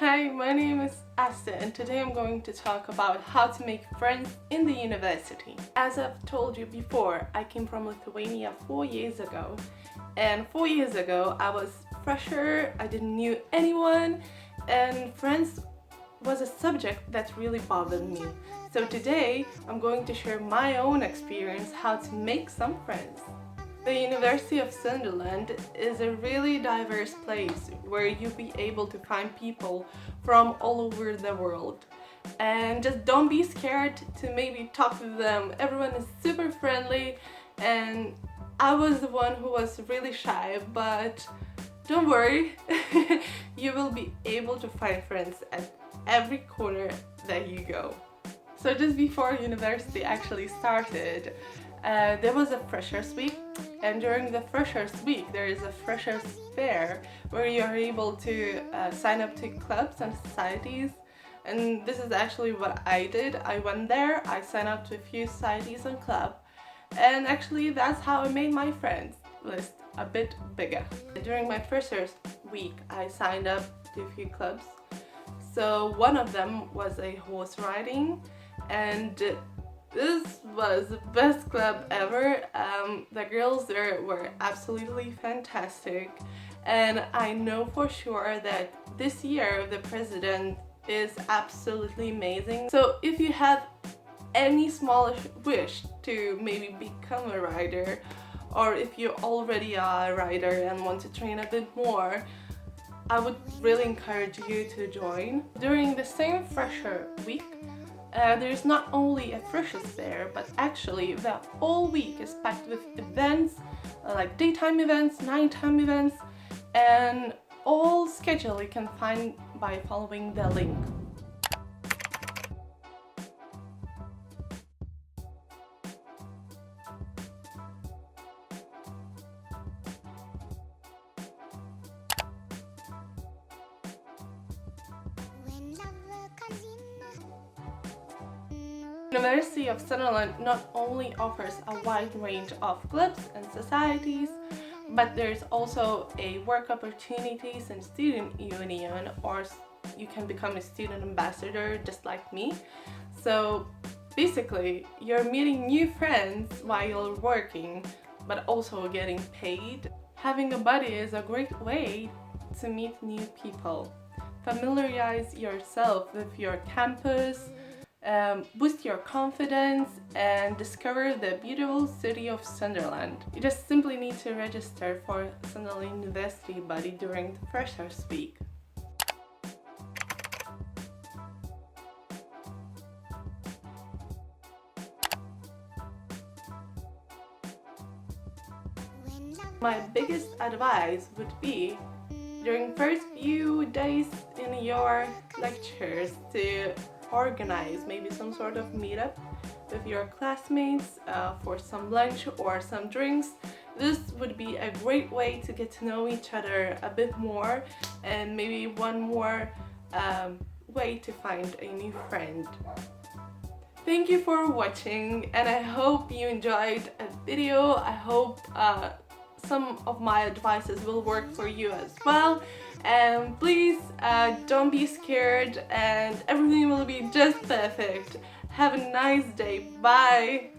Hi, my name is Asta and today I'm going to talk about how to make friends in the university. As I've told you before, I came from Lithuania 4 years ago, and 4 years ago I was fresher, I didn't knew anyone, and friends was a subject that really bothered me. So today I'm going to share my own experience how to make some friends. The University of Sunderland is a really diverse place where you'll be able to find people from all over the world. And just don't be scared to maybe talk to them. Everyone is super friendly, and I was the one who was really shy, but don't worry, you will be able to find friends at every corner that you go. So just before university actually started, there was a Freshers Week, and during the Freshers Week there is a Freshers Fair where you are able to sign up to clubs and societies, and this is actually what I did. I went there, I signed up to a few societies and clubs, and actually that's how I made my friends list a bit bigger. During my Freshers Week I signed up to a few clubs. So one of them was a horse riding, and this was the best club ever. The girls there were absolutely fantastic, and I know for sure that this year the president is absolutely amazing. So if you have any smallish wish to maybe become a rider, or if you already are a rider and want to train a bit more, I would really encourage you to join. During the same Fresher Week, there's not only a Freshers Fair, but actually the whole week is packed with events, like daytime events, nighttime events, and all schedule you can find by following the link. University of Sunderland not only offers a wide range of clubs and societies, but there's also a work opportunities in student union, or you can become a student ambassador just like me. So basically you're meeting new friends while you're working, but also getting paid. Having a buddy is a great way to meet new people. Familiarize yourself with your campus, boost your confidence, and discover the beautiful city of Sunderland. You just simply need to register for Sunderland University Buddy during the Freshers Week. My biggest advice would be during first few days in your lectures to organize maybe some sort of meetup with your classmates for some lunch or some drinks. This would be a great way to get to know each other a bit more, and maybe one more way to find a new friend. Thank you for watching, and I hope you enjoyed the video. I hope some of my advices will work for you as well, and please don't be scared, and everything will be just perfect. Have a nice day. Bye.